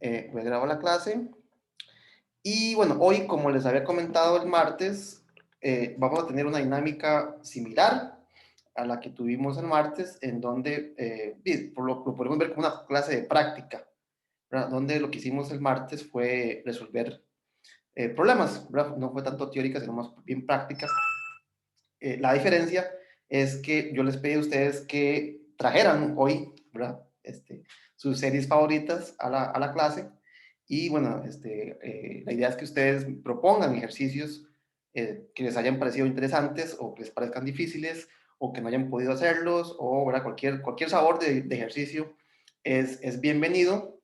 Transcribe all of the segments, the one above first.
Voy a grabar la clase. Y bueno, hoy, como les había comentado el martes, vamos a tener una dinámica similar a la que tuvimos el martes, en donde lo podemos ver como una clase de práctica, ¿verdad? Donde lo que hicimos el martes fue resolver problemas, ¿verdad? No fue tanto teórica, sino más bien práctica. La diferencia es que yo les pedí a ustedes que trajeran hoy, ¿verdad? Sus series favoritas a la clase. Y bueno, la idea es que ustedes propongan ejercicios que les hayan parecido interesantes o que les parezcan difíciles o que no hayan podido hacerlos o ¿verdad? Cualquier sabor de ejercicio es bienvenido.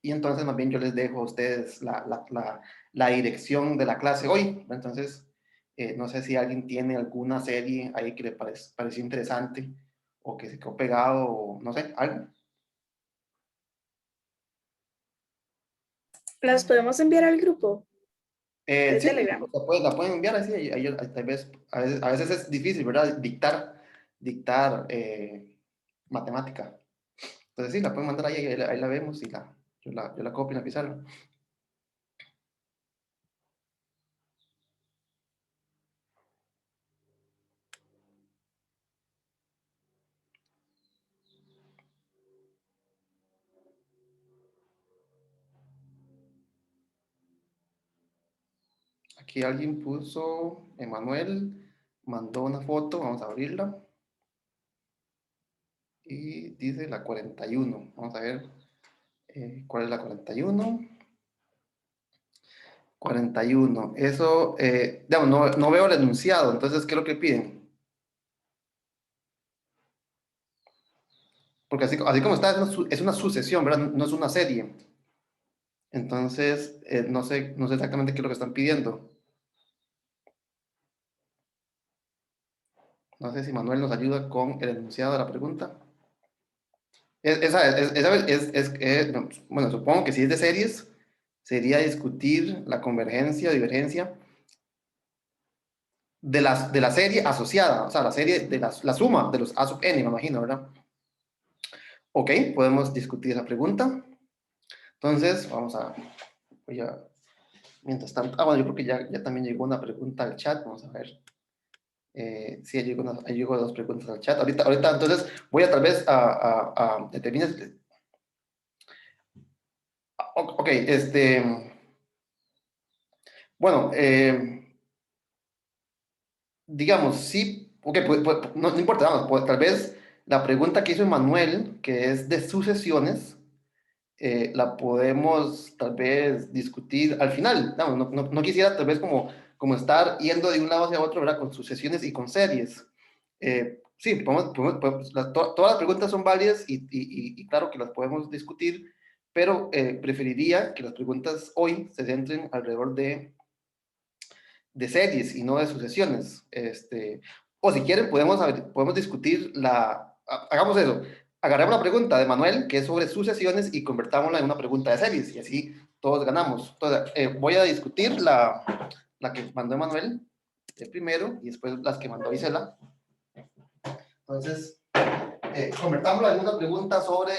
Y entonces más bien yo les dejo a ustedes la dirección de la clase hoy. Entonces, no sé si alguien tiene alguna serie ahí que le pareció interesante o que se quedó pegado o no sé, algo. ¿Las podemos enviar al grupo de Sí, Telegram? la pueden enviar así, tal vez, a veces es difícil, ¿verdad? Dictar matemática. Entonces sí, la pueden mandar ahí la vemos y yo la copio en la pizarra. Aquí alguien puso, Emanuel mandó una foto, vamos a abrirla. Y dice la 41. Vamos a ver cuál es la 41. 41. Eso, digamos, no veo el enunciado, entonces, ¿qué es lo que piden? Porque así como está, es una sucesión, ¿verdad? No es una serie. Entonces, no sé exactamente qué es lo que están pidiendo. No sé si Manuel nos ayuda con el enunciado de la pregunta. No, bueno, supongo que si es de series, sería discutir la convergencia o divergencia de la serie asociada, o sea, la serie de la suma de los A sub n, me imagino, ¿verdad? Ok, podemos discutir esa pregunta. Entonces, voy a, mientras tanto, bueno, yo creo que ya también llegó una pregunta al chat, vamos a ver. Sí, ahí llegó dos preguntas al chat. Ahorita, entonces, voy a tal vez a determinar. Ok, bueno, digamos, sí, ok, no importa, vamos, tal vez la pregunta que hizo Emanuel, que es de sucesiones, la podemos tal vez discutir al final. No quisiera tal vez como estar yendo de un lado hacia otro, ¿verdad? Con sucesiones y con series. Sí, todas las preguntas son válidas y claro que las podemos discutir, pero preferiría que las preguntas hoy se centren alrededor de series y no de sucesiones. O si quieren, podemos discutir hagamos eso. Agarremos la pregunta de Manuel, que es sobre sucesiones, y convertámosla en una pregunta de series, y así todos ganamos. Entonces, voy a discutir la que mandó Manuel primero, y después las que mandó Isela. Entonces, convertámosla en una pregunta sobre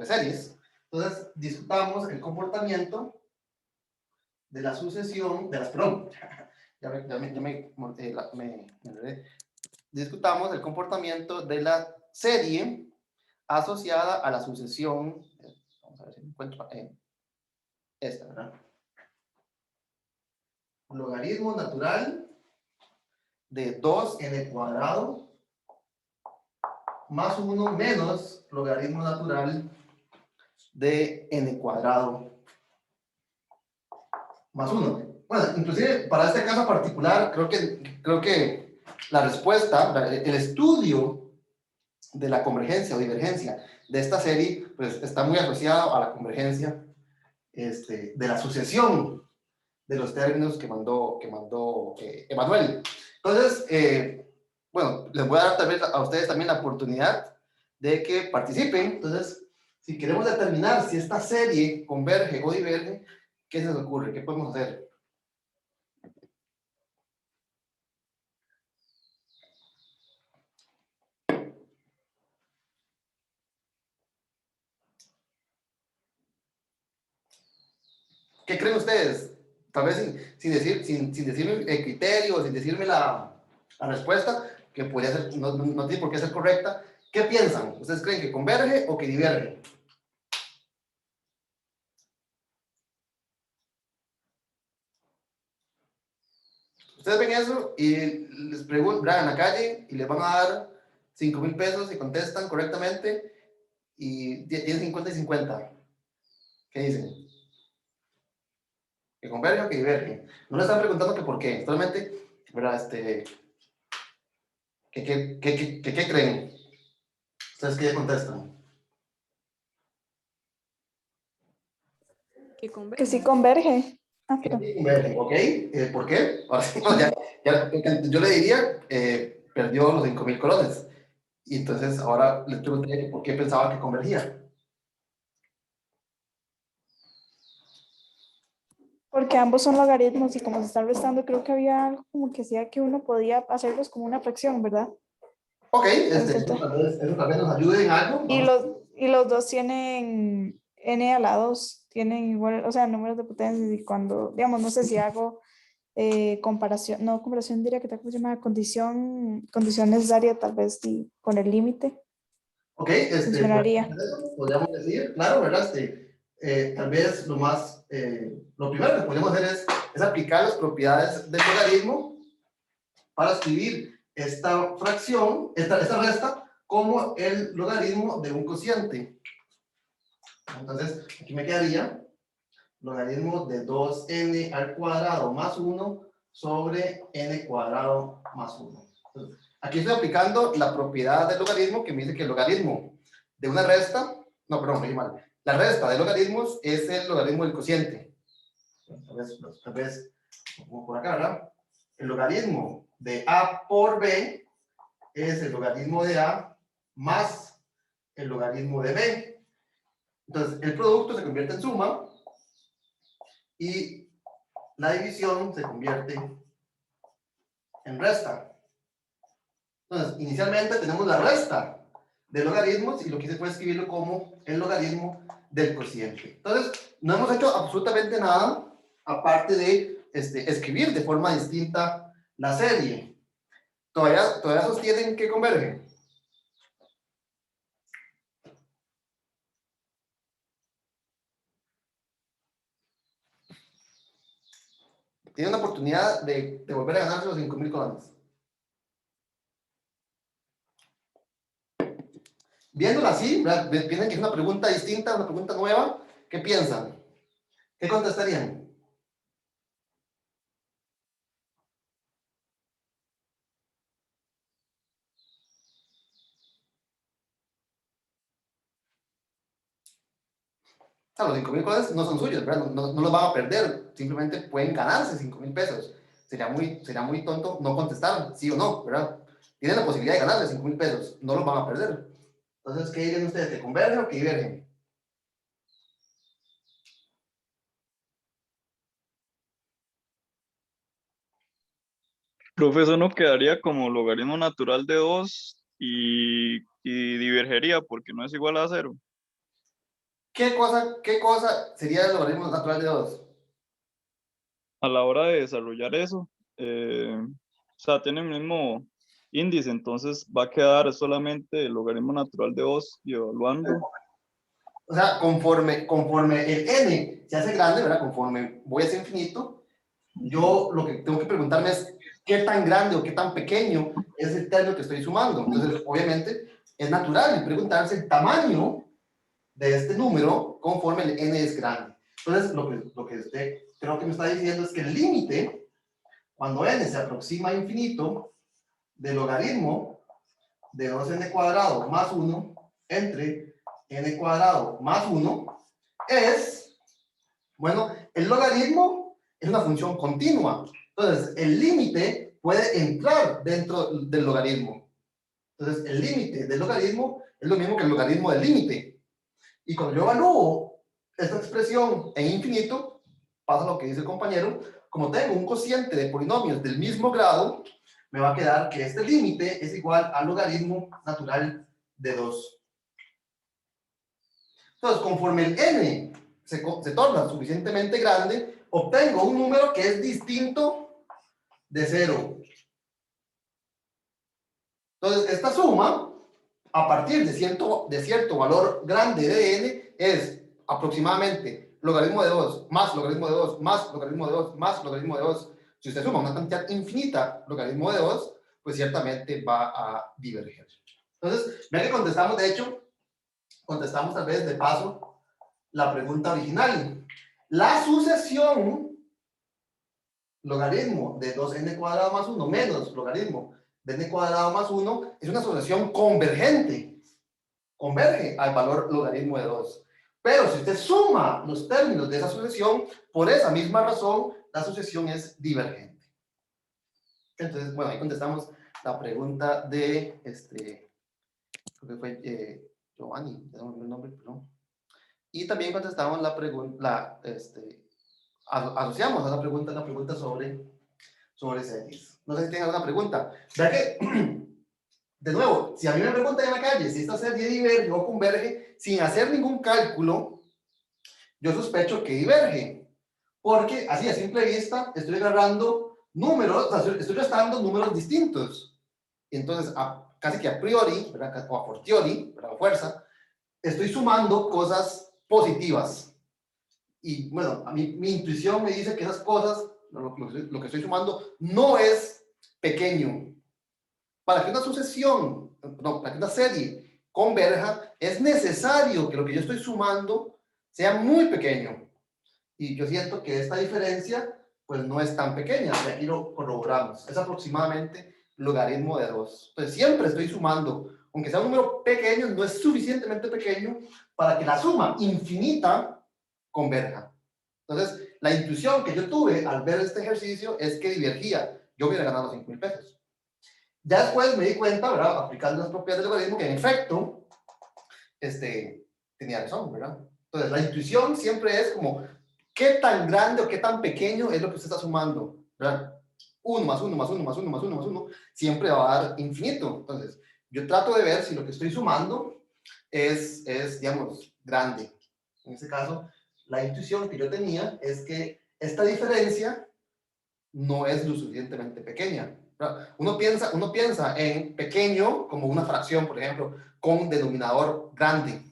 series. Entonces, discutamos el comportamiento de la sucesión, perdón, me enredé. Discutamos el comportamiento de la serie asociada a la sucesión. Vamos a ver si encuentro esta, ¿verdad? Logaritmo natural de 2n cuadrado más 1 menos logaritmo natural de n cuadrado más 1. Bueno, inclusive para este caso particular, creo que la respuesta, el estudio de la convergencia o divergencia de esta serie, pues está muy asociado a la convergencia de la sucesión de los términos que mandó Emanuel. Entonces, bueno, les voy a dar tal vez a ustedes también la oportunidad de que participen. Entonces, si queremos determinar si esta serie converge o diverge, ¿qué se nos ocurre? ¿Qué podemos hacer? ¿Qué creen ustedes? Tal vez sin decirme el criterio, sin decirme la respuesta, que podría ser, no tiene por qué ser correcta. ¿Qué piensan? ¿Ustedes creen que converge o que diverge? Ustedes ven eso y les preguntan en la calle y les van a dar 5,000 pesos y contestan correctamente y tienen 50 y 50. ¿Qué dicen? ¿Que converge o que diverge? No le están preguntando que por qué, solamente, ¿verdad? ¿Qué creen? ¿Ustedes qué contestan? Que sí converge. Ah, perdón. Convergen, ¿ok? ¿Por qué? Ahora sí, no, yo le diría, perdió los 5,000 colones. Y entonces ahora les pregunté por qué pensaba que convergía. Porque ambos son logaritmos y como se están restando, creo que había algo como que hacía que uno podía hacerlos como una fracción, ¿verdad? Ok, Pero eso tal vez nos ayude en algo. Y Vamos. los dos tienen n a la 2, tienen igual, o sea, números de potencia y cuando, digamos, no sé si hago comparación, no comparación diría que tal como se llama condición necesaria, tal vez con el límite, Ok, funcionaría. podríamos decir, claro, ¿verdad? Tal vez lo primero que podemos hacer es aplicar las propiedades del logaritmo para escribir esta fracción, esta resta, como el logaritmo de un cociente. Entonces, aquí me quedaría logaritmo de 2n al cuadrado más 1 sobre n cuadrado más 1. Entonces, aquí estoy aplicando la propiedad del logaritmo que me dice que el logaritmo de una resta, no, perdón, me dije mal. La resta de logaritmos es el logaritmo del cociente. Tal vez, como por acá, ¿verdad? El logaritmo de a por b es el logaritmo de a más el logaritmo de b. Entonces, el producto se convierte en suma y la división se convierte en resta. Entonces, inicialmente tenemos la resta de logaritmos y lo que se puede escribirlo como el logaritmo del cociente. Entonces, no hemos hecho absolutamente nada aparte de escribir de forma distinta la serie. ¿Todavía sostienen que convergen? Tienen una oportunidad de volver a ganarse los 5,000 colones. Viéndola así, piensan que es una pregunta distinta, una pregunta nueva. ¿Qué piensan? ¿Qué contestarían? O sea, los 5,000 colones no son suyos, ¿verdad? No los van a perder, simplemente pueden ganarse 5,000 pesos. Sería muy tonto no contestar, sí o no, ¿verdad? Tienen la posibilidad de ganarse 5,000 pesos, no los van a perder. Entonces, ¿qué dirían ustedes? ¿Que convergen o que divergen? Profe, eso no quedaría como logaritmo natural de 2 y divergería porque no es igual a cero. ¿Qué cosa sería el logaritmo natural de 2? A la hora de desarrollar eso, o sea, tiene el mismo índice, entonces va a quedar solamente el logaritmo natural de 2 y evaluando. O sea, conforme el n se hace grande, ¿verdad? Conforme voy hacia infinito, yo lo que tengo que preguntarme es qué tan grande o qué tan pequeño es el término que estoy sumando. Entonces, obviamente, es natural preguntarse el tamaño de este número conforme el n es grande. Entonces, lo que usted creo que me está diciendo es que el límite, cuando n se aproxima a infinito, del logaritmo de 2n cuadrado más 1 entre n cuadrado más 1 es, bueno, el logaritmo es una función continua. Entonces, el límite puede entrar dentro del logaritmo. Entonces, el límite del logaritmo es lo mismo que el logaritmo del límite. Y cuando yo evalúo esta expresión en infinito, pasa lo que dice el compañero, como tengo un cociente de polinomios del mismo grado, me va a quedar que este límite es igual al logaritmo natural de 2. Entonces, conforme el n se torna suficientemente grande, obtengo un número que es distinto de 0. Entonces, esta suma, a partir de cierto valor grande de n, es aproximadamente logaritmo de 2 más logaritmo de 2 más logaritmo de 2 más logaritmo de 2. Si usted suma una cantidad infinita logaritmo de 2, pues ciertamente va a diverger. Entonces, vean que contestamos, de hecho, contestamos tal vez de paso la pregunta original. La sucesión logaritmo de 2n cuadrado más 1 menos logaritmo de n cuadrado más 1 es una sucesión convergente. Converge al valor logaritmo de 2. Pero si usted suma los términos de esa sucesión, por esa misma razón, la sucesión es divergente. Entonces, bueno, ahí contestamos la pregunta de, creo que fue Giovanni, ya no me acuerdo el nombre, perdón. Y también contestamos la pregunta, asociamos a la pregunta sobre series. No sé si tienen alguna pregunta. Ya que, de nuevo, si a mí me preguntan en la calle si esta serie diverge o converge, sin hacer ningún cálculo, yo sospecho que diverge. Porque así, a simple vista, estoy agarrando números, o sea, estoy restando números distintos. Y entonces, casi que a priori, ¿verdad? O a fortiori, ¿verdad? A fuerza, estoy sumando cosas positivas. Y bueno, a mí, mi intuición me dice que esas cosas, lo que estoy sumando, no es pequeño. Para que una sucesión, no, para que una serie converja, es necesario que lo que yo estoy sumando sea muy pequeño. Y yo siento que esta diferencia, pues no es tan pequeña. Y aquí lo corroboramos. Es aproximadamente logaritmo de 2. Entonces siempre estoy sumando. Aunque sea un número pequeño, no es suficientemente pequeño para que la suma infinita converja. Entonces, la intuición que yo tuve al ver este ejercicio es que divergía. Yo hubiera ganado 5,000 pesos. Ya después me di cuenta, ¿verdad? Aplicando las propiedades del logaritmo, que en efecto, tenía razón, ¿verdad? Entonces, la intuición siempre es como, ¿qué tan grande o qué tan pequeño es lo que usted está sumando? ¿Verdad? 1 más 1 más 1 más 1 más 1 más 1 siempre va a dar infinito. Entonces, yo trato de ver si lo que estoy sumando es digamos, grande. En este caso, la intuición que yo tenía es que esta diferencia no es lo suficientemente pequeña. Uno piensa en pequeño como una fracción, por ejemplo, con denominador grande.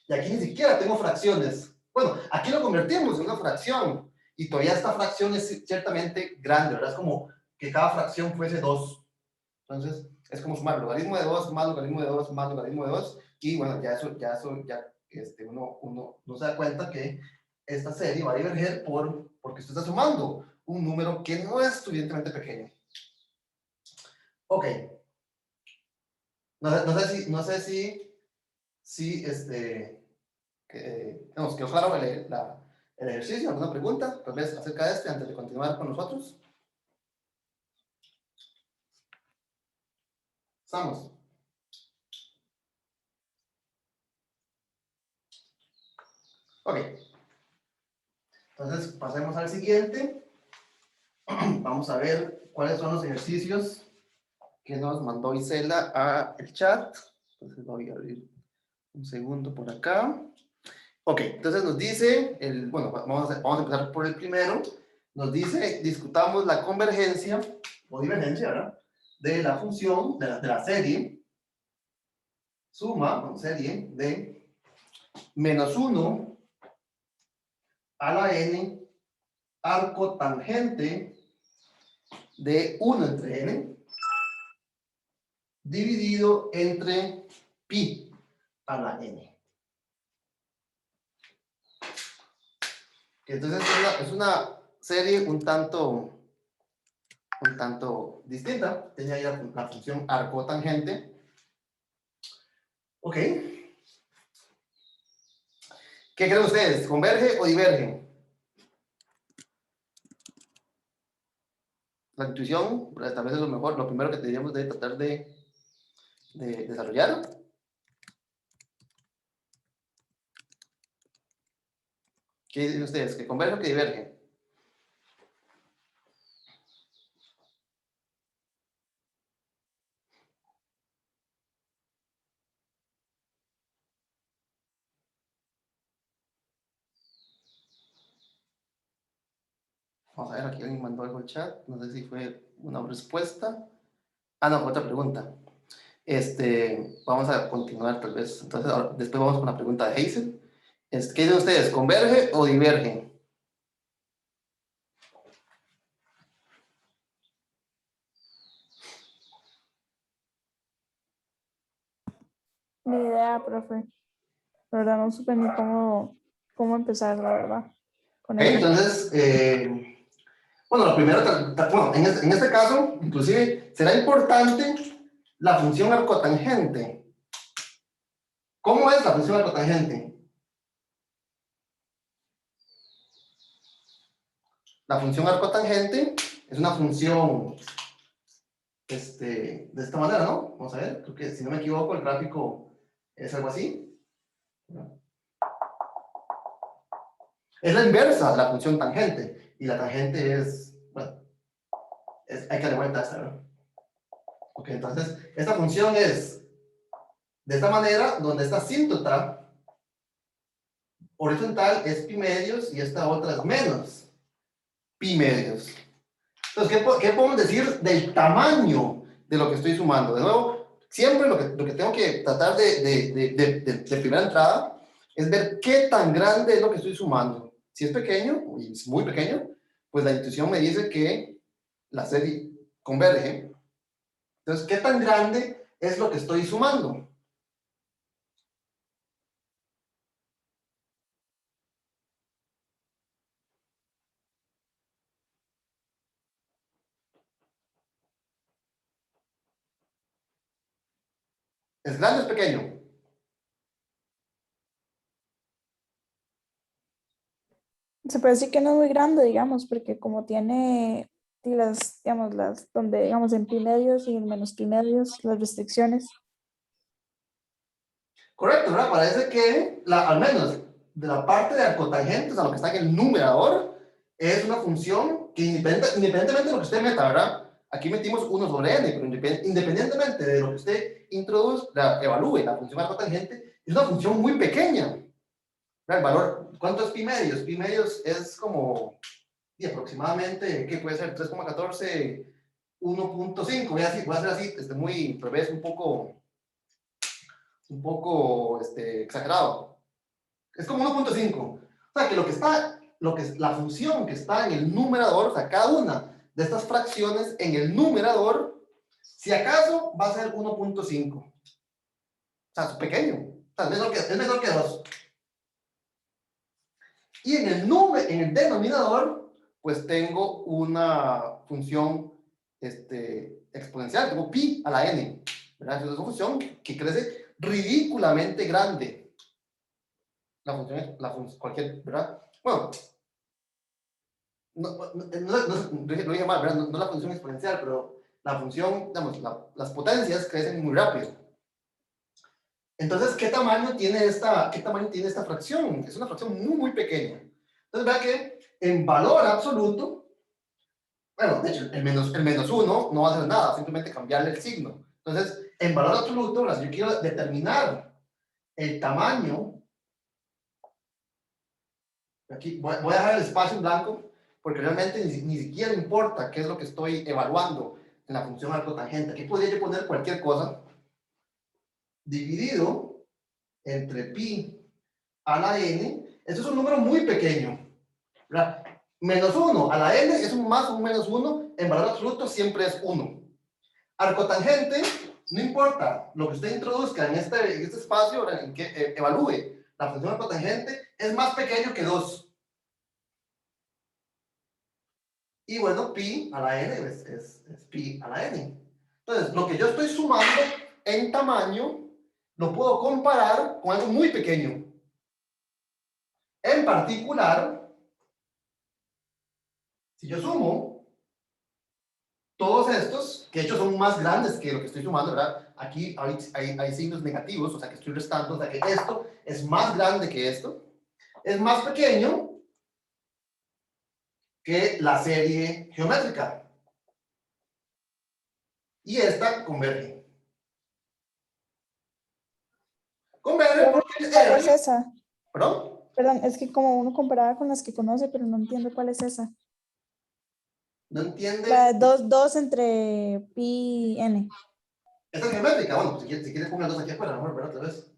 Y aquí ni siquiera tengo fracciones. Bueno, aquí lo convertimos en una fracción y todavía esta fracción es ciertamente grande, ¿verdad? Es como que cada fracción fuese 2. Entonces, es como sumar logaritmo de 2 más logaritmo de 2 más logaritmo de 2 y bueno, ya uno se da cuenta que esta serie va a diverger porque usted está sumando un número que no es suficientemente pequeño. Ok. No sé si nos quedó claro el ejercicio. ¿Alguna pregunta tal vez acerca de antes de continuar con nosotros? ¿Estamos? Ok. Entonces, pasemos al siguiente. Vamos a ver cuáles son los ejercicios que nos mandó Isela a el chat. Entonces voy a abrir un segundo por acá. Ok, entonces nos dice, bueno, vamos a empezar por el primero. Nos dice, discutamos la convergencia o divergencia, ¿verdad? De la función, de la serie, suma, con serie, de menos 1 a la n, arco tangente de 1 entre n, dividido entre pi a la n. Entonces es una serie un tanto distinta. Tiene ahí la función arcotangente. Ok. ¿Qué creen ustedes? ¿Converge o diverge? La intuición, tal vez es lo primero que deberíamos de tratar de desarrollar. ¿Qué dicen ustedes? ¿Que converge o que diverge? Vamos a ver, aquí alguien mandó algo al chat. No sé si fue una respuesta. Ah, no, fue otra pregunta. Vamos a continuar tal vez. Entonces, después vamos con la pregunta de Hazel. ¿Qué dicen ustedes? ¿Converge o diverge? Ni idea, profe. La verdad no supe ni cómo empezar, la verdad, con Ok, eso. entonces, bueno, lo primero, bueno, en este caso, inclusive, será importante la función arcotangente. ¿Cómo es la función arcotangente? La función arcotangente es una función de esta manera, ¿no? Vamos a ver, creo que si no me equivoco, el gráfico es algo así. Es la inversa de la función tangente. Y la tangente es, bueno, hay que darle vuelta a esta, ¿verdad? Ok, entonces, esta función es de esta manera, donde esta asíntota horizontal es pi medios y esta otra es menos pi medios. Entonces, ¿qué podemos decir del tamaño de lo que estoy sumando? De nuevo, siempre lo que tengo que tratar de primera entrada es ver qué tan grande es lo que estoy sumando. Si es pequeño, y es muy pequeño, pues la intuición me dice que la serie converge. Entonces, ¿qué tan grande es lo que estoy sumando? ¿Es grande o es pequeño? Se puede decir que no es muy grande, digamos, porque como tiene y digamos, donde, digamos, en pi medios y en menos pi medios, las restricciones. Correcto, ¿verdad? Parece que, al menos de la parte de arcotangente, o sea, lo que está en el numerador, es una función que independientemente de lo que usted meta, ¿verdad? Aquí metimos 1 sobre n, pero independientemente de lo que usted introduzca, evalúe la función arcotangente, es una función muy pequeña. ¿Verdad? El valor, ¿cuánto es pi medios? Pi medios es como, y aproximadamente, ¿qué puede ser? 3,14, 1,5. Voy a hacer así, muy, tal vez un poco exagerado. Es como 1,5. O sea, que la función que está en el numerador, o sea, cada una de estas fracciones en el numerador, si acaso va a ser 1,5. O sea, es pequeño. O sea, es menor que 2. Y en el denominador, pues tengo una función exponencial, tengo pi a la n. ¿Verdad? Entonces es una función que crece ridículamente grande. Cualquier, ¿verdad? Bueno, lo dije mal, ¿verdad? No la función exponencial, pero la función, digamos, las potencias crecen muy rápido. Entonces, ¿qué tamaño tiene esta fracción? Es una fracción muy, muy pequeña. Entonces, vea que en valor absoluto, bueno, de hecho, el menos 1 no va a hacer nada, simplemente cambiarle el signo. Entonces, en valor absoluto, si yo quiero determinar el tamaño, aquí voy a dejar el espacio en blanco, porque realmente ni siquiera importa qué es lo que estoy evaluando en la función arcotangente. Aquí podría yo poner cualquier cosa, dividido entre pi a la n. Esto es un número muy pequeño, ¿verdad? Menos 1 a la n es un más o un menos 1, en valor absoluto siempre es 1. Arcotangente, no importa lo que usted introduzca en este espacio, en que evalúe la función arcotangente, es más pequeño que 2. Y bueno, pi a la n es pi a la n. Entonces, lo que yo estoy sumando en tamaño, lo puedo comparar con algo muy pequeño. En particular, si yo sumo todos estos, que de hecho son más grandes que lo que estoy sumando, ¿verdad? Aquí hay signos negativos, o sea que estoy restando, o sea que esto es más grande que esto, es más pequeño que la serie geométrica. Y esta converge. Converge porque ¿Cuál es R, esa? ¿perdón? Perdón, es que como uno comparaba con las que conoce, pero no entiendo cuál es esa. ¿No entiende? La de 2 entre pi y n. Esta es geométrica. Bueno, si quieres poner 2 aquí afuera, vamos a ver otra vez.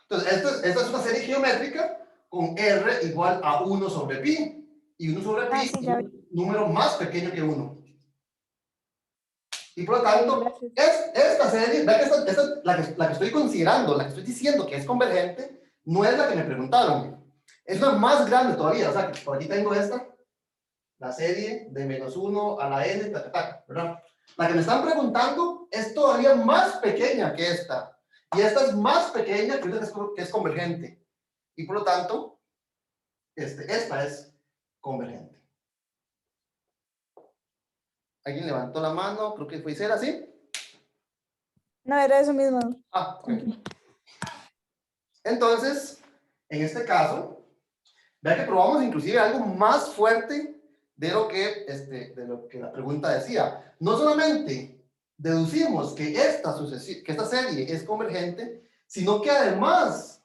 Entonces, esta es una serie geométrica con R igual a 1 sobre pi. Y 1 sobre pi Ah, sí, es ya vi. un número más pequeño que 1. Y por lo tanto, Gracias. esta serie, vea que la que estoy considerando, la que estoy diciendo que es convergente, no es la que me preguntaron. Es una más grande todavía. O sea, que por aquí tengo esta, la serie de -1 a la n, ¿verdad? La que me están preguntando es todavía más pequeña que esta. Y esta es más pequeña que una que es convergente. Y por lo tanto, esta es convergente. ¿Alguien levantó la mano? Creo que fue Isela, ¿sí? No, era eso mismo. Ah, ok. Entonces, en este caso, vea que probamos inclusive algo más fuerte de lo que la pregunta decía. No solamente deducimos que esta serie es convergente, sino que además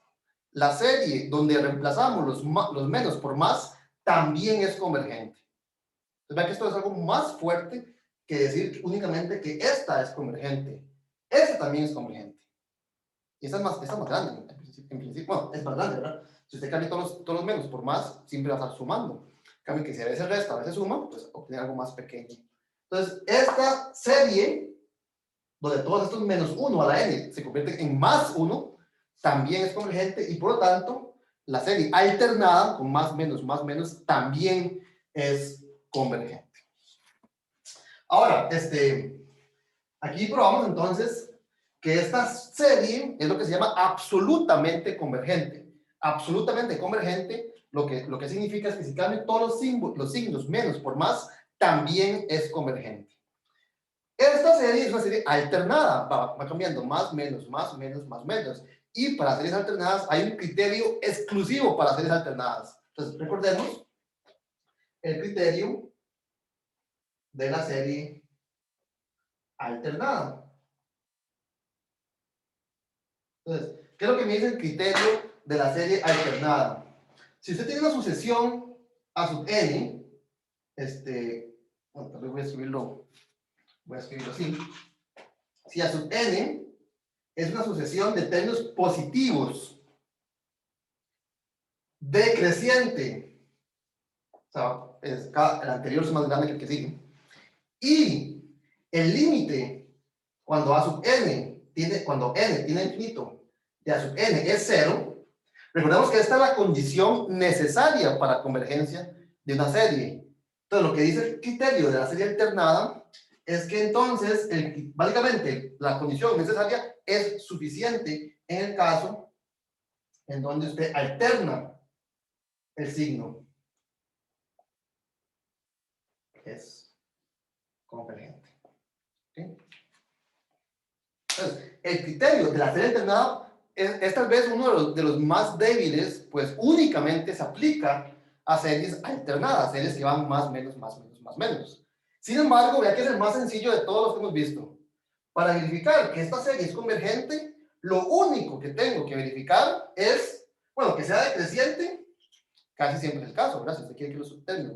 la serie donde reemplazamos los menos por más también es convergente. Entonces, vea que esto es algo más fuerte que decir únicamente que esta es convergente. Esta también es convergente. Y esta es más grande, en principio, bueno, es más grande, ¿verdad? Si usted cambia todos los menos por más, siempre va a estar sumando. En cambio, que si a veces resta, a veces suma, pues obtiene algo más pequeño. Entonces, esta serie, donde todos estos -1 a la n se convierten en +1, también es convergente y por lo tanto, la serie alternada con más, menos, también es convergente. Ahora, aquí probamos entonces que esta serie es lo que se llama absolutamente convergente. Absolutamente convergente, lo que significa es que si cambian todos los signos menos por más, también es convergente. Esta serie es una serie alternada, va cambiando más, menos, más, menos, más, menos. Y para series alternadas hay un criterio exclusivo para series alternadas. Entonces, recordemos el criterio de la serie alternada. Entonces, ¿qué es lo que me dice el criterio de la serie alternada? Si usted tiene una sucesión a sub n, bueno, tal vez voy a escribirlo así. Si a sub n es una sucesión de términos positivos decreciente, o sea, el anterior es más grande que el que sigue, y el límite cuando cuando n tiene infinito de a sub n es 0, recordemos que esta es la condición necesaria para la convergencia de una serie. Entonces, lo que dice el criterio de la serie alternada es que entonces, básicamente, la condición necesaria es suficiente en el caso en donde usted alterna el signo. Es convergente. ¿Okay? Entonces, el criterio de la serie alternada es tal vez uno de los más débiles, pues únicamente se aplica a series alternadas, series que van más, menos, más, menos, más, menos. Sin embargo, vea que es el más sencillo de todos los que hemos visto. Para verificar que esta serie es convergente, lo único que tengo que verificar es, bueno, que sea decreciente, casi siempre es el caso, ¿verdad? Si usted quiere que los términos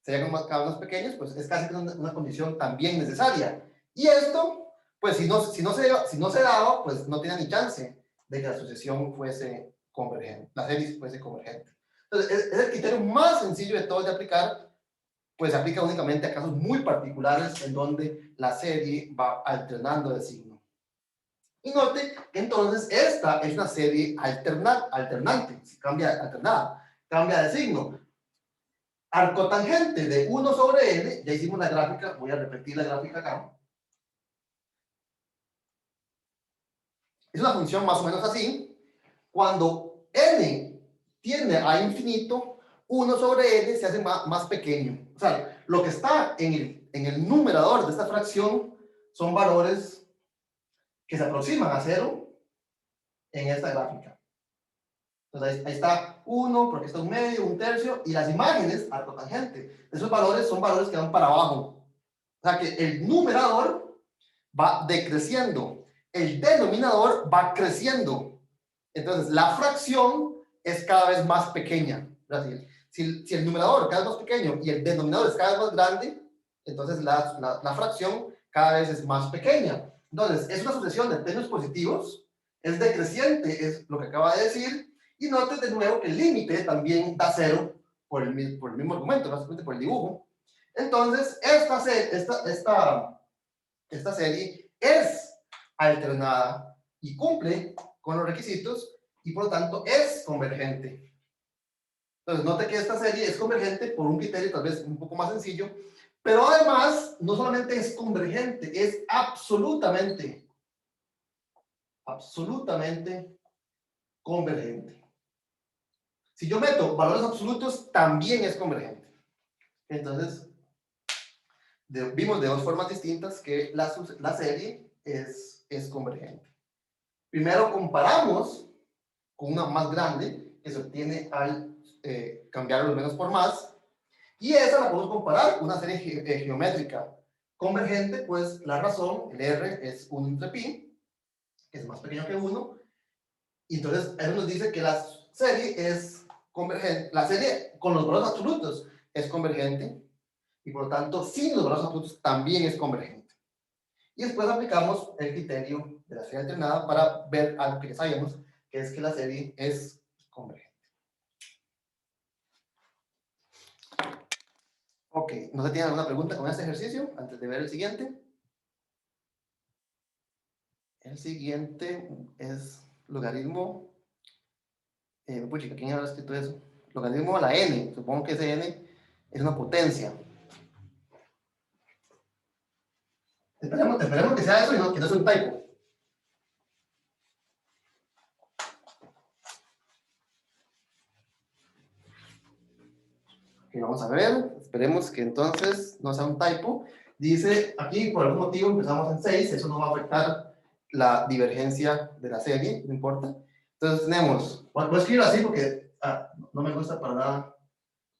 se hagan cada vez más pequeños, pues es casi una condición también necesaria. Y esto, pues si no se daba, pues no tenía ni chance de que la sucesión fuese convergente, la serie fuese convergente. Entonces, es el criterio más sencillo de todos de aplicar, pues se aplica únicamente a casos muy particulares en donde la serie va alternando de signo. Y note que entonces esta es una serie alternante, alternada, cambia de signo. Arcotangente de 1 sobre n, ya hicimos la gráfica, voy a repetir la gráfica acá. Es una función más o menos así. Cuando n tiende a infinito, 1 sobre n se hace más pequeño. O sea, lo que está en el numerador de esta fracción son valores que se aproximan a 0 en esta gráfica. Entonces ahí está 1, porque está un medio, un tercio, y las imágenes, arcotangente. Esos valores son valores que van para abajo. O sea que el numerador va decreciendo, el denominador va creciendo. Entonces la fracción es cada vez más pequeña. Si el numerador cada vez más pequeño y el denominador es cada vez más grande, entonces la fracción cada vez es más pequeña. Entonces, es una sucesión de términos positivos, es decreciente, es lo que acaba de decir, y note de nuevo que el límite también da 0 por el mismo argumento, básicamente por el dibujo. Entonces, esta serie es alternada y cumple con los requisitos y por lo tanto es convergente. Entonces, note que esta serie es convergente por un criterio tal vez un poco más sencillo, pero además no solamente es convergente, es absolutamente convergente. Si yo meto valores absolutos, también es convergente. Entonces, vimos de dos formas distintas que la serie es convergente. Primero comparamos con una más grande que se obtiene al cambiar los menos por más, y esa la podemos comparar con una serie geométrica convergente, pues la razón, el R es 1 entre pi, que es más pequeño que 1, y entonces eso nos dice que la serie es convergente, la serie con los valores absolutos es convergente, y por lo tanto sin los valores absolutos también es convergente. Y después aplicamos el criterio de la serie alternada para ver algo que ya sabíamos, que es que la serie es convergente. Ok, ¿no se tiene alguna pregunta con este ejercicio antes de ver el siguiente? El siguiente es logaritmo. Pucha, ¿quién habrá escrito eso? Logaritmo a la n. Supongo que ese n es una potencia. Esperemos que sea eso y que no sea un typo. Ok, vamos a ver. Esperemos que entonces no sea un typo. Dice aquí, por algún motivo empezamos en 6. Eso no va a afectar la divergencia de la serie, no importa. Entonces tenemos, voy a escribirlo así porque no me gusta para nada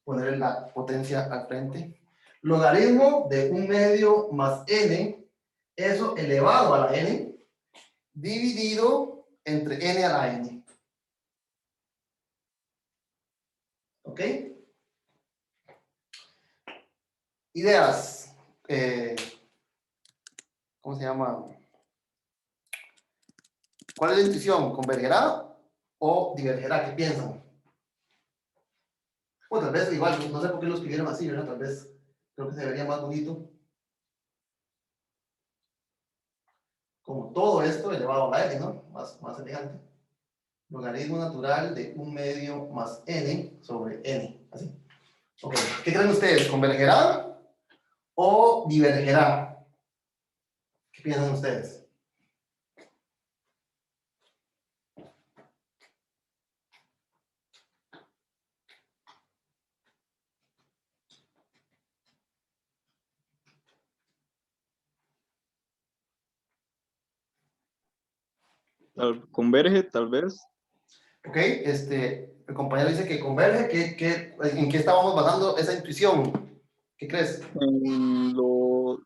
poner la potencia al frente. Logaritmo de 1/2 más n, eso elevado a la n, dividido entre n a la n. ¿Ok? Ideas. ¿Cómo se llama? ¿Cuál es la intuición? ¿Convergerá o divergerá? ¿Qué piensan? O tal vez igual, no sé por qué lo escribieron así, ¿verdad? Tal vez creo que se vería más bonito. Como todo esto elevado a la n, ¿no? Más elegante. Logaritmo natural de 1/2 más n sobre n. Así. Ok. ¿Qué creen ustedes? ¿Convergerá o divergerá? ¿Qué piensan ustedes? Converge, tal vez. Ok, el compañero dice que converge. ¿En qué estábamos basando esa intuición? ¿Qué crees? En lo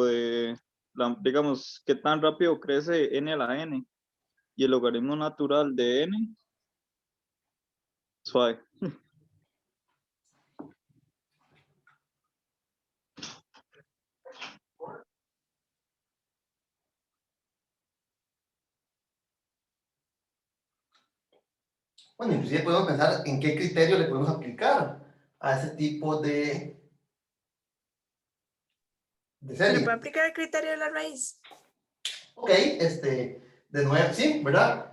de, digamos, qué tan rápido crece n a la n y el logaritmo natural de n, suave. Bueno, inclusive podemos pensar en qué criterio le podemos aplicar a ese tipo de ¿Se le serie. puede aplicar el criterio de la raíz? Ok, de nuevo, sí, ¿verdad?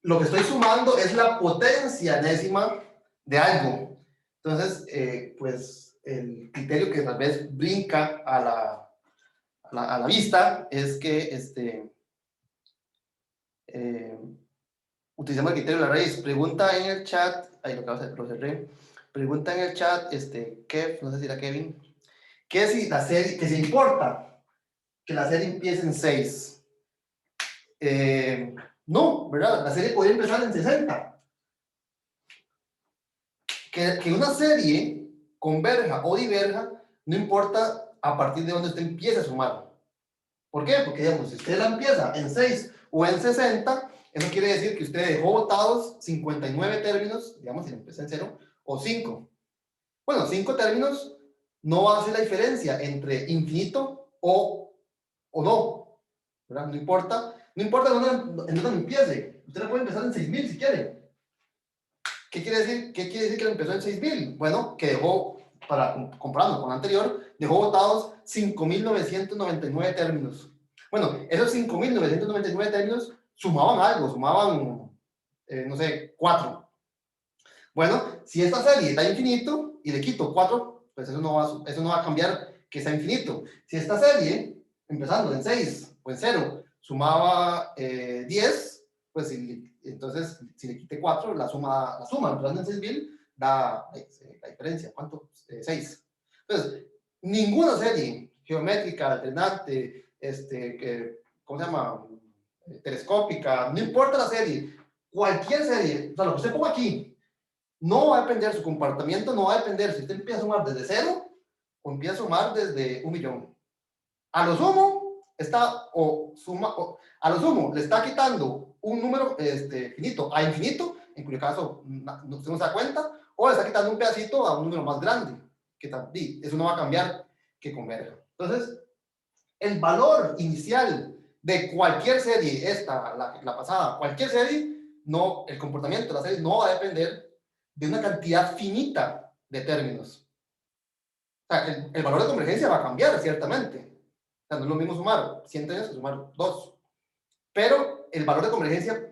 Lo que estoy sumando es la potencia enésima de algo. Entonces, pues el criterio que tal vez brinca a la vista es que utilizamos el criterio de la raíz. Pregunta en el chat, ahí lo cerré. Pregunta en el chat, Kev, no sé si era Kevin, que si la serie, que si importa que la serie empiece en 6. No, ¿verdad? La serie podría empezar en 60. Que una serie converja o diverja, no importa a partir de donde usted empiece a sumar. ¿Por qué? Porque, digamos, si usted la empieza en 6 o en 60, eso quiere decir que usted dejó botados 59 términos, digamos, si empieza en 0, o 5. Bueno, 5 términos no va a hacer la diferencia entre infinito o no, ¿verdad? No importa en dónde empiece. Usted puede empezar en 6000 si quiere. ¿Qué quiere decir? ¿Qué quiere decir que lo empezó en 6000? Bueno, que dejó, comparando con el anterior, dejó votados 5999 términos. Bueno, esos 5999 términos sumaban algo, sumaban, no sé, 4. Bueno, si esta serie da infinito y le quito 4, pues eso no va a cambiar que sea infinito. Si esta serie, empezando en 6 o en 0, sumaba 10, pues entonces si le quité 4, la suma empezando en 6000, da la diferencia. ¿Cuánto? 6. Entonces, ninguna serie geométrica, alternante, ¿cómo se llama? Telescópica, no importa la serie, cualquier serie, o sea, lo que usted ponga aquí, no va a depender, su comportamiento no va a depender si usted empieza a sumar desde 0 o empieza a sumar desde 1.000.000. A lo sumo, a lo sumo le está quitando un número finito a infinito, en cuyo caso usted no se da cuenta, o le está quitando un pedacito a un número más grande, que también, eso no va a cambiar que converja. Entonces, el valor inicial de cualquier serie, la pasada, cualquier serie, no, el comportamiento de la serie no va a depender de una cantidad finita de términos. O sea, el valor de convergencia va a cambiar, ciertamente. O sea, no es lo mismo sumar 100 términos que sumar 2. Pero el valor de convergencia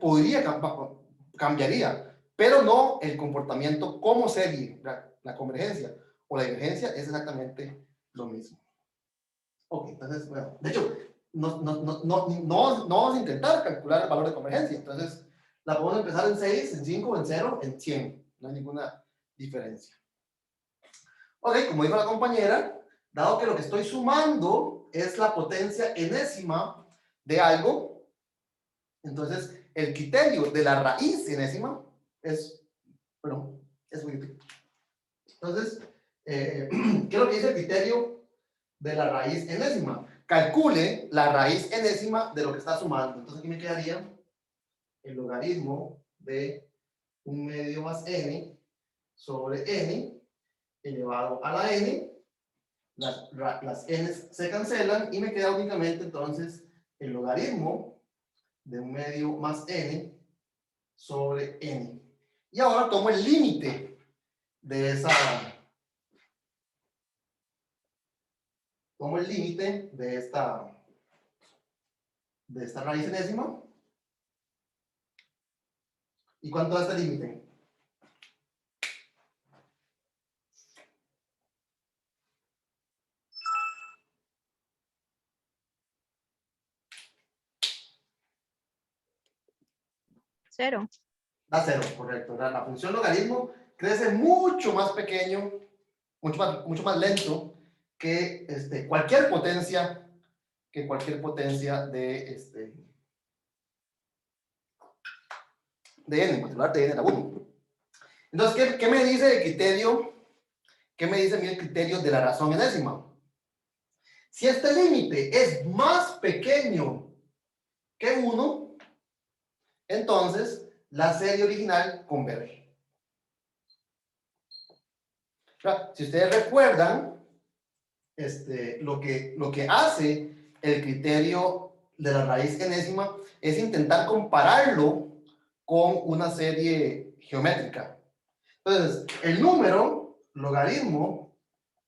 cambiaría, pero no el comportamiento como serie. La convergencia o la divergencia es exactamente lo mismo. Ok, entonces, bueno, de hecho, no vamos a intentar calcular el valor de convergencia. Entonces, la podemos empezar en 6, en 5, en 0, en 100. No hay ninguna diferencia. Ok, como dijo la compañera, dado que lo que estoy sumando es la potencia enésima de algo, entonces el criterio de la raíz enésima es muy útil. Entonces, ¿qué es lo que dice el criterio de la raíz enésima? Calcule la raíz enésima de lo que está sumando. Entonces aquí me quedaría el logaritmo de 1/2 más n sobre n elevado a la n. Las n se cancelan y me queda únicamente entonces el logaritmo de 1/2 más n sobre n. Y ahora tomo el límite de esa raíz enésima. ¿Y cuánto da este límite? Cero. Da 0, correcto. La función logaritmo crece mucho más pequeño, mucho más lento que cualquier potencia de n, en particular de n a la 1. Entonces, ¿qué me dice el criterio? ¿Qué me dice a mí el criterio de la razón enésima? Si este límite es más pequeño que 1, entonces la serie original converge. Si ustedes recuerdan, lo que hace el criterio de la raíz enésima es intentar compararlo con una serie geométrica. Entonces, el número logaritmo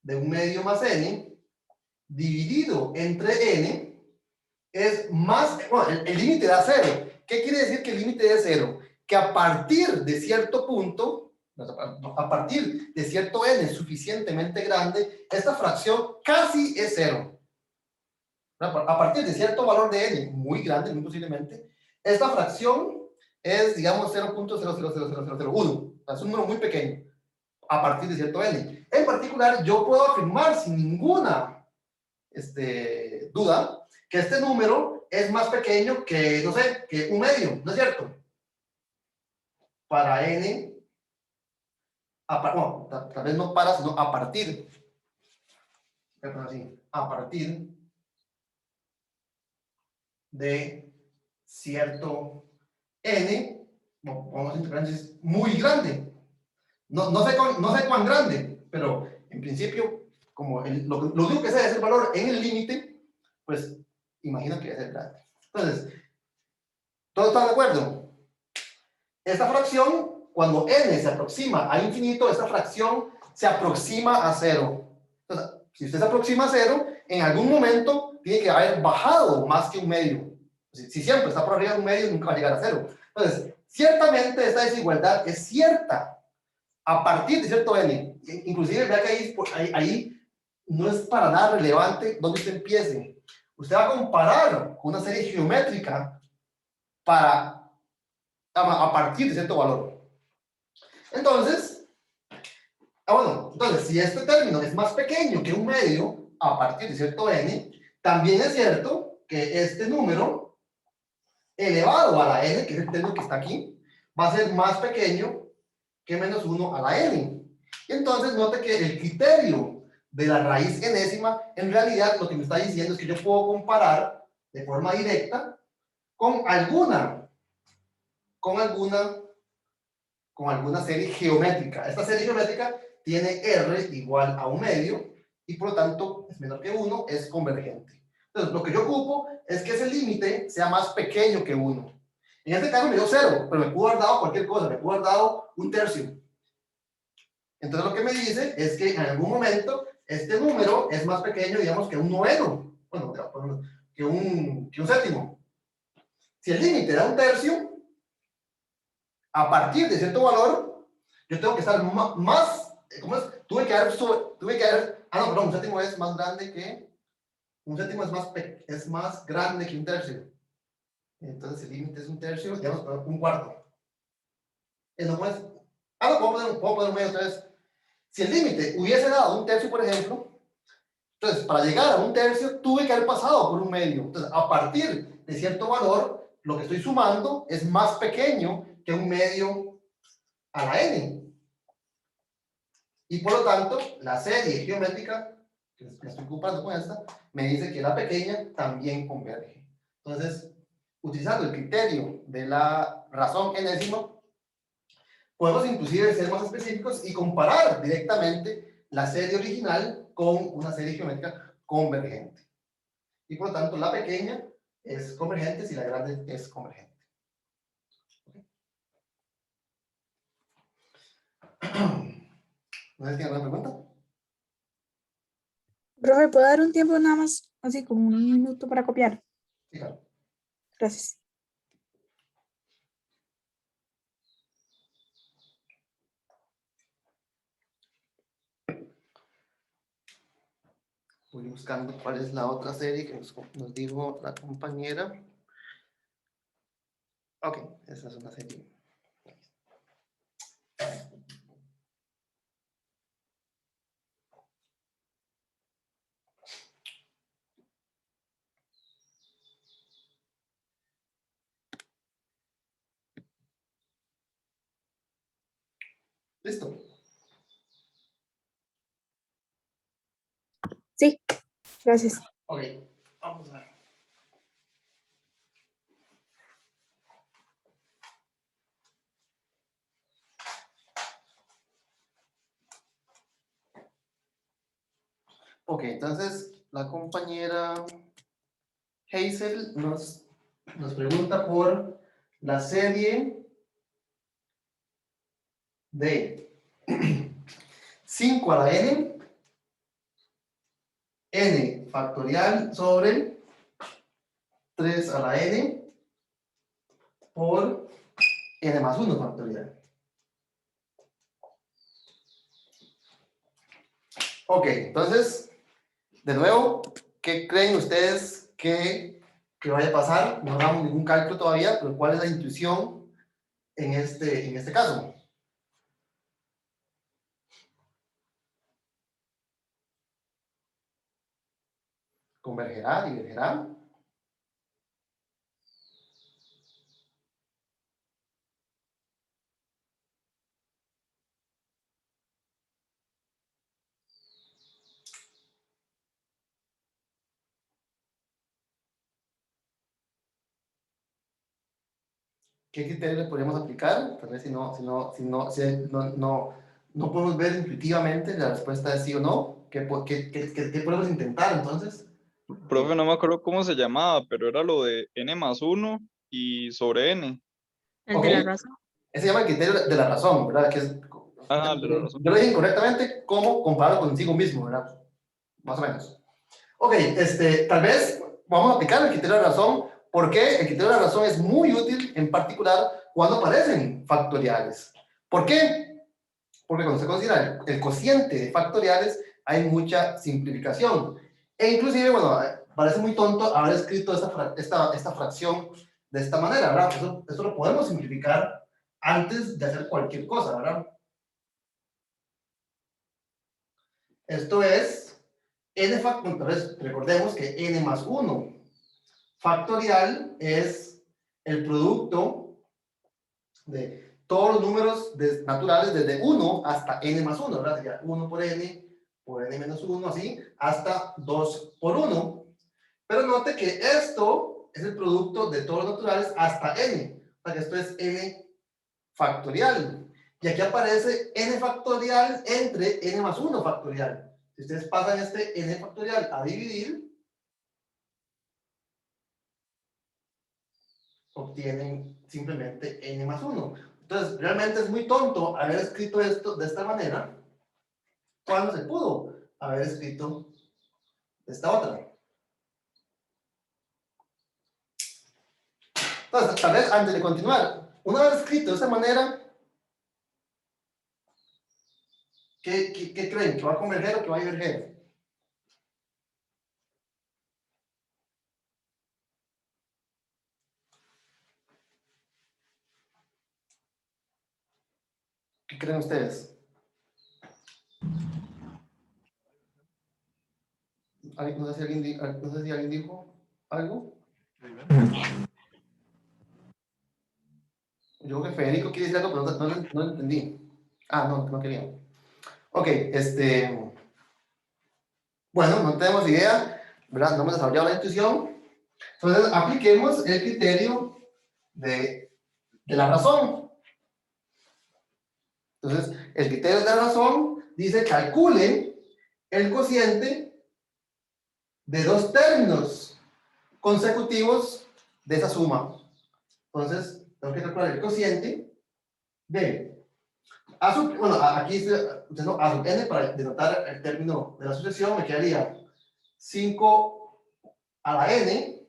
de 1/2 más n dividido entre n es más, bueno, el límite da 0. ¿Qué quiere decir que el límite de 0? Que a partir de cierto punto, a partir de cierto n suficientemente grande, esta fracción casi es 0. A partir de cierto valor de n, muy grande, muy posiblemente, esta fracción es, digamos, 0.000001. Es un número muy pequeño, a partir de cierto n. En particular, yo puedo afirmar sin ninguna duda que este número es más pequeño que, no sé, que 1/2, ¿no es cierto? Para n, bueno, tal vez no para, sino a partir. Así, a partir de cierto n, vamos a integrar, es muy grande. no sé cuán grande, pero en principio, como lo único que sé es el valor en el límite, pues imagino que es el grande. Entonces, ¿todos están de acuerdo? Esta fracción, cuando n se aproxima a infinito, esta fracción se aproxima a cero. Entonces, si usted se aproxima a cero, en algún momento tiene que haber bajado más que un medio. Si siempre está por arriba de un medio, nunca va a llegar a cero. Entonces, ciertamente esta desigualdad es cierta a partir de cierto n. Inclusive, vea que ahí no es para nada relevante donde usted empiece. Usted va a comparar con una serie geométrica a partir de cierto valor. Entonces, entonces, si este término es más pequeño que un medio a partir de cierto n, también es cierto que este número elevado a la n, que es el término que está aquí, va a ser más pequeño que menos 1 a la n. Y entonces note que el criterio de la raíz enésima, en realidad lo que me está diciendo es que yo puedo comparar de forma directa con alguna serie geométrica. Esta serie geométrica tiene R igual a un medio y por lo tanto es menor que 1, es convergente. Entonces, lo que yo ocupo es que ese límite sea más pequeño que 1. En este caso me dio 0, pero me pudo haber dado cualquier cosa, me pudo haber dado un tercio. Entonces, lo que me dice es que en algún momento este número es más pequeño, digamos, que un noveno, bueno, que un séptimo. Si el límite da un tercio, a partir de cierto valor, yo tengo que estar más, ¿cómo es? Tuve que haber, no, perdón, un séptimo es más grande que, un séptimo es más grande que un tercio. Entonces el límite es un tercio, digamos, un cuarto. ¿No es? No, puedo poner un medio otra vez. Si el límite hubiese dado un tercio, por ejemplo, entonces para llegar a un tercio tuve que haber pasado por un medio. Entonces, a partir de cierto valor, lo que estoy sumando es más pequeño que un medio a la n. Y por lo tanto, la serie geométrica, que me estoy ocupando con esta, me dice que la pequeña también converge. Entonces, utilizando el criterio de la razón enésima, podemos inclusive ser más específicos y comparar directamente la serie original con una serie geométrica convergente. Y por lo tanto, la pequeña es convergente si la grande es convergente. ¿No sé si tiene alguna pregunta? Profe, ¿puedo dar un tiempo nada más, así como un minuto para copiar? Sí, claro. Gracias. Voy buscando cuál es la otra serie que nos dijo la compañera. Ok, esa es una serie. ¿Listo? Sí, gracias. Ok, vamos a ver. Ok, entonces la compañera Hazel nos pregunta por la serie de 5 a la n factorial sobre 3 a la n por n más 1 factorial. Ok, entonces, de nuevo, ¿qué creen ustedes que vaya a pasar? No hagamos ningún cálculo todavía, pero ¿cuál es la intuición en este caso? ¿Convergerá? ¿Divergerá? ¿Qué criterio le podríamos aplicar? Tal vez si no no podemos ver intuitivamente, la respuesta es sí o no. ¿Qué podemos intentar entonces? Profe, no me acuerdo cómo se llamaba, pero era lo de n más 1 y sobre n. El Ok, de la razón. ese se llama el criterio de la razón, ¿verdad? Ajá, el de la razón. Yo lo dije incorrectamente, cómo compararlo consigo mismo, ¿verdad? Más o menos. Ok, tal vez vamos a aplicar el criterio de la razón, porque el criterio de la razón es muy útil, en particular, cuando aparecen factoriales. ¿Por qué? Porque cuando se considera el cociente de factoriales, hay mucha simplificación. E inclusive, bueno, parece muy tonto haber escrito esta fracción de esta manera, ¿verdad? Eso lo podemos simplificar antes de hacer cualquier cosa, ¿verdad? Esto es n factorial. Entonces, recordemos que n más 1 factorial es el producto de todos los números naturales desde 1 hasta n más 1, ¿verdad? Sería 1 por n menos 1, así, hasta 2 por 1. Pero note que esto es el producto de todos los naturales hasta n. O sea que esto es n factorial. Y aquí aparece n factorial entre n más 1 factorial. Si ustedes pasan este n factorial a dividir, obtienen simplemente n más 1. Entonces, realmente es muy tonto haber escrito esto de esta manera cuando se pudo haber escrito de esta otra. Entonces, tal vez antes de continuar, una vez escrito de esta manera, ¿qué creen? ¿Que va a converger o que va a diverger? ¿Qué creen ustedes? No sé si alguien dijo algo. Yo creo que Federico quiere decir algo, pero no lo entendí. Ah, no quería. Ok, bueno, no tenemos idea, ¿verdad? No hemos desarrollado la intuición. Entonces, apliquemos el criterio de la razón. Entonces, el criterio de la razón dice calcule el cociente de dos términos consecutivos de esa suma. Entonces, tengo que calcular el cociente de A sub, bueno, aquí usando A sub n para denotar el término de la sucesión, me quedaría 5 a la n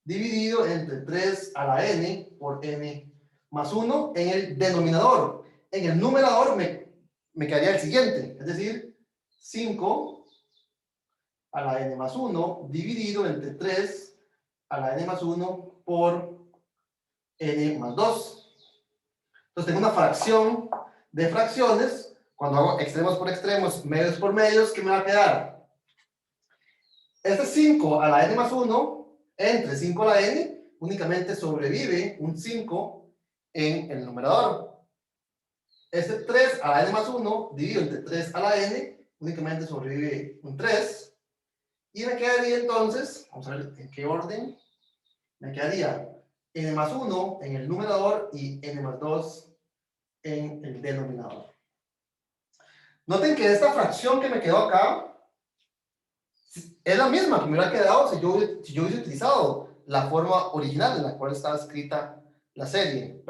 dividido entre 3 a la n por n más 1 en el denominador. En el numerador me quedaría el siguiente, es decir, 5 a la n más 1 dividido entre 3 a la n más 1 por n más 2. Entonces tengo una fracción de fracciones. Cuando hago extremos por extremos, medios por medios, ¿qué me va a quedar? Este 5 a la n más 1, entre 5 a la n, únicamente sobrevive un 5 en el numerador. Este 3 a la n más 1, dividido entre 3 a la n, únicamente sobrevive un 3. Y me quedaría entonces, vamos a ver en qué orden, me quedaría n más 1 en el numerador y n más 2 en el denominador. Noten que esta fracción que me quedó acá es la misma que me hubiera quedado si yo hubiese utilizado la forma original en la cual estaba escrita la serie.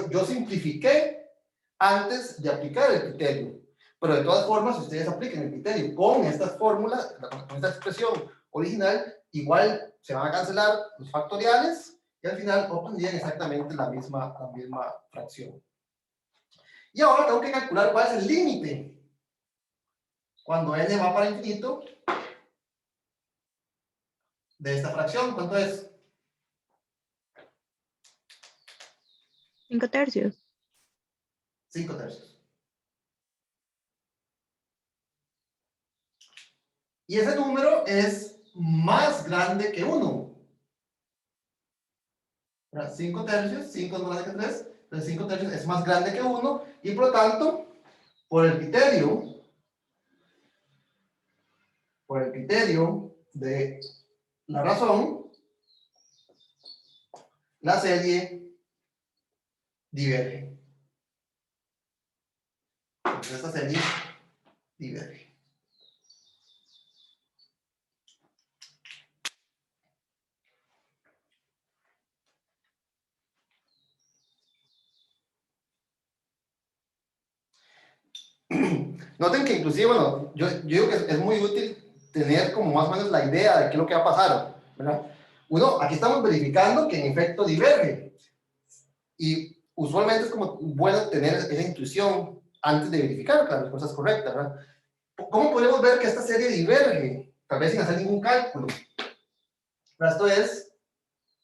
Yo simplifiqué antes de aplicar el criterio. Pero de todas formas, si ustedes apliquen el criterio con estas fórmulas, con esta expresión original, igual se van a cancelar los factoriales y al final obtendrían exactamente la misma fracción. Y ahora tengo que calcular cuál es el límite. Cuando n va para infinito, de esta fracción, ¿cuánto es? 5 tercios. 5 tercios. Y ese número es más grande que 1. 5 tercios, 5 es más grande que 3, entonces 5 tercios es más grande que 1, y por lo tanto, por el criterio de la razón, la serie diverge. esta serie diverge. Noten que inclusive, bueno, yo digo que es muy útil tener como más o menos la idea de qué es lo que va a pasar, ¿verdad? Uno, aquí estamos verificando que en efecto diverge. Y usualmente es como bueno tener esa intuición antes de verificar que la respuesta es correcta, ¿verdad? ¿Cómo podemos ver que esta serie diverge? Tal vez sin hacer ningún cálculo. Esto es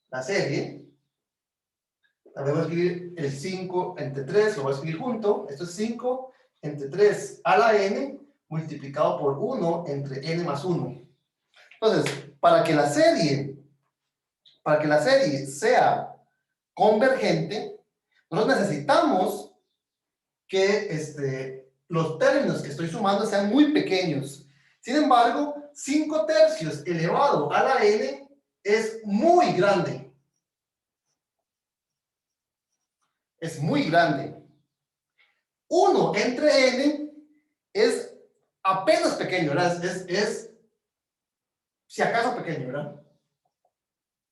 la serie. Tal vez voy a escribir el 5 entre 3, lo voy a escribir junto. Esto es 5 entre 3 a la n multiplicado por 1 entre n más 1. Entonces, para que la serie sea convergente, nosotros necesitamos que los términos que estoy sumando sean muy pequeños. Sin embargo, 5 tercios elevado a la n es muy grande. Es muy grande. 1 entre n es apenas pequeño, ¿verdad? Es si acaso pequeño, ¿verdad?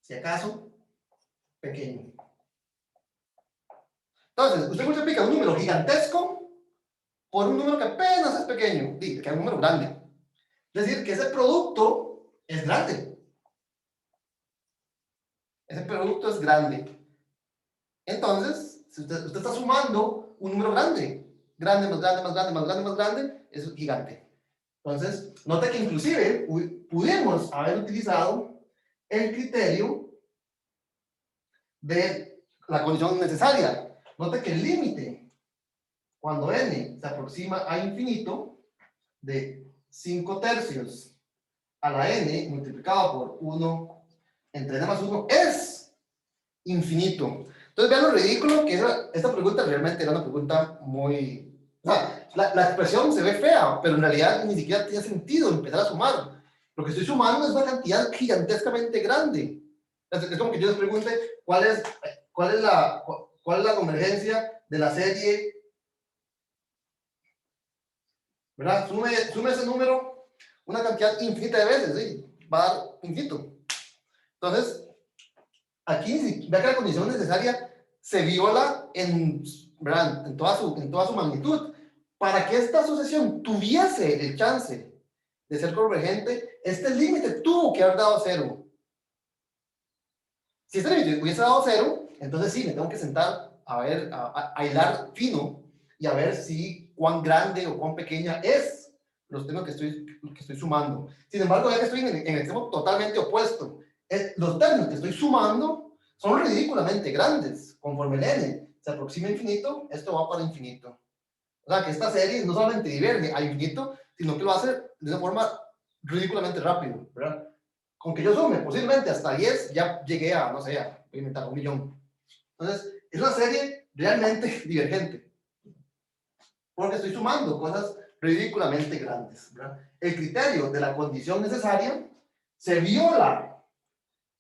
Si acaso pequeño. Entonces, usted multiplica un número gigantesco por un número que apenas es pequeño, que es un número grande. Es decir, que ese producto es grande. Ese producto es grande. Entonces, si usted está sumando un número grande, grande más grande más grande más grande más grande, es gigante. Entonces, note que inclusive pudimos haber utilizado el criterio de la condición necesaria. Note que el límite, cuando n se aproxima a infinito, de 5 tercios a la n multiplicado por 1 entre n más 1 es infinito. Entonces vean lo ridículo que esta pregunta realmente era una pregunta muy... O sea, la expresión se ve fea, pero en realidad ni siquiera tiene sentido empezar a sumar. Lo que estoy sumando es una cantidad gigantescamente grande. Es como que yo les pregunte cuál es la convergencia de la serie, ¿verdad? Sume ese número una cantidad infinita de veces, ¿sí? Va a dar infinito. Entonces, aquí vea que la condición necesaria se viola ¿verdad? en toda su magnitud. Para que esta sucesión tuviese el chance de ser convergente, este límite tuvo que haber dado 0. Si este límite hubiese dado 0, entonces sí, me tengo que sentar a ver, a hilar fino y a ver si cuán grande o cuán pequeña es los términos que estoy sumando. Sin embargo, ya que estoy en el extremo totalmente opuesto, los términos que estoy sumando son ridículamente grandes. Conforme el n se aproxima a infinito, esto va para infinito. O sea, que esta serie no solamente diverge a infinito, sino que lo hace de una forma ridículamente rápido, ¿verdad? Con que yo sume posiblemente hasta 10, ya llegué a, no sé, a inventar 1 millón. Entonces, es una serie realmente divergente. Porque estoy sumando cosas ridículamente grandes, ¿verdad? El criterio de la condición necesaria se viola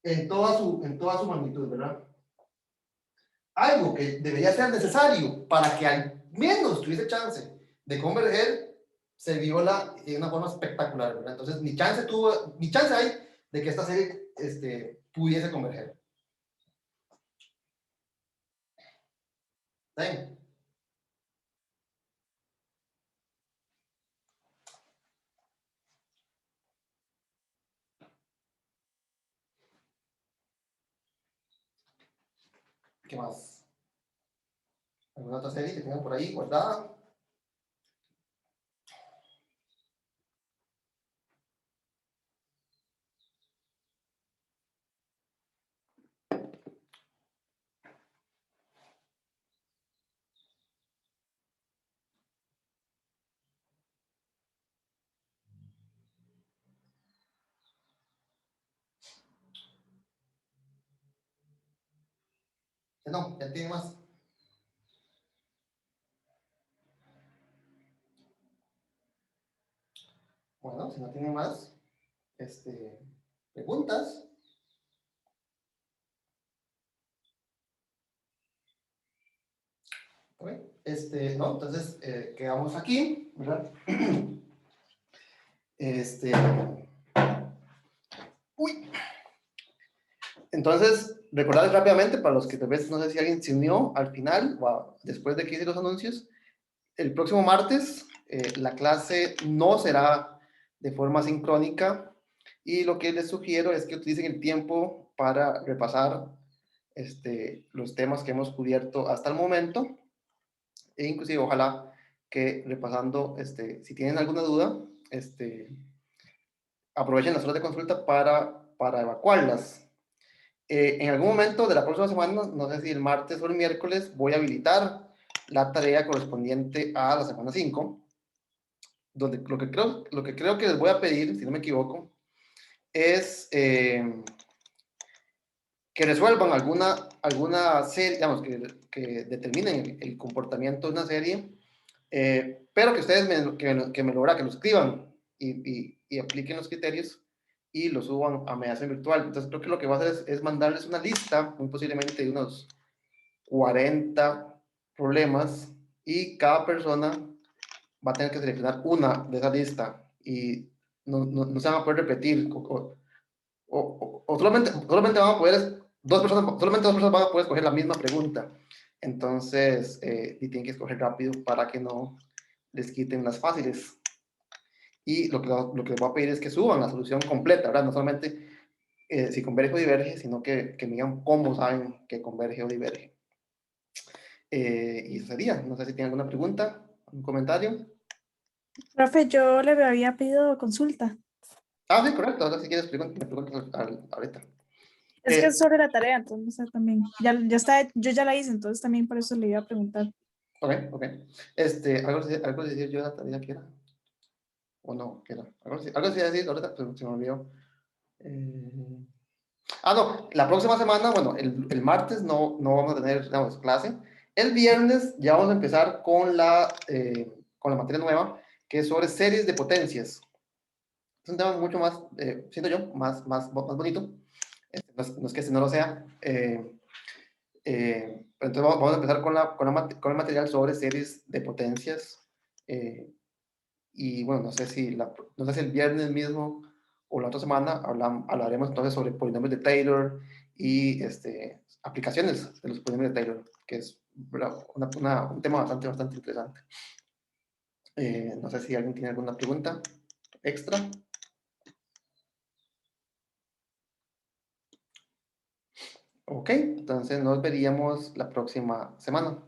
en toda su magnitud, ¿verdad? Algo que debería ser necesario para que al menos tuviese chance de converger, se viola de una forma espectacular, ¿verdad? Entonces, ni chance hay de que esta serie pudiese converger. ¿Sí? ¿Qué más? ¿Alguna otra serie que tengan por ahí guardada? No, ya tiene más. Bueno, si no tiene más preguntas. ¿Ok? No, entonces quedamos aquí, ¿verdad? Uy. Entonces, recordarles rápidamente, para los que tal vez no sé si alguien se unió al final, o después de que hice los anuncios, el próximo martes la clase no será de forma sincrónica y lo que les sugiero es que utilicen el tiempo para repasar los temas que hemos cubierto hasta el momento e inclusive ojalá que repasando, si tienen alguna duda, aprovechen las horas de consulta para evacuarlas. En algún momento de la próxima semana, no sé si el martes o el miércoles, voy a habilitar la tarea correspondiente a la semana 5, donde lo que creo que les voy a pedir, si no me equivoco, es que resuelvan alguna serie, digamos, que determinen el comportamiento de una serie, pero que ustedes que me lo escriban y apliquen los criterios y lo suban a mediación virtual. Entonces creo que lo que va a hacer es mandarles una lista, muy posiblemente de unos 40 problemas, y cada persona va a tener que seleccionar una de esa lista y no se van a poder repetir o solamente van a poder solamente dos personas van a poder escoger la misma pregunta. Entonces, y tienen que escoger rápido para que no les quiten las fáciles. Y lo que les voy a pedir es que suban la solución completa, ¿verdad? No solamente si converge o diverge, sino que me digan cómo saben que converge o diverge. Y eso sería. No sé si tienen alguna pregunta, un comentario. Profe, yo le había pedido consulta. Ah, sí, correcto. Ahora si quieres, me preguntas ahorita. Es que es sobre la tarea, entonces no sé también. Ya está, yo ya la hice, entonces también por eso le iba a preguntar. Ok, ok. Algo decir yo de la tarea que era. O no, que era. Algo así decir, ahorita se me olvidó. Eh, no, la próxima semana, bueno, el martes no vamos a tener, digamos, clase. El viernes ya vamos a empezar con la materia nueva, que es sobre series de potencias. Es un tema mucho más, siento yo, más bonito. No es que no lo sea. Entonces vamos a empezar con el material sobre series de potencias. Y bueno, no sé si el viernes mismo o la otra semana hablaremos entonces sobre polinomios de Taylor y aplicaciones de los polinomios de Taylor, que es, ¿verdad?, un tema bastante interesante. No sé si alguien tiene alguna pregunta extra. Ok, entonces nos veríamos la próxima semana.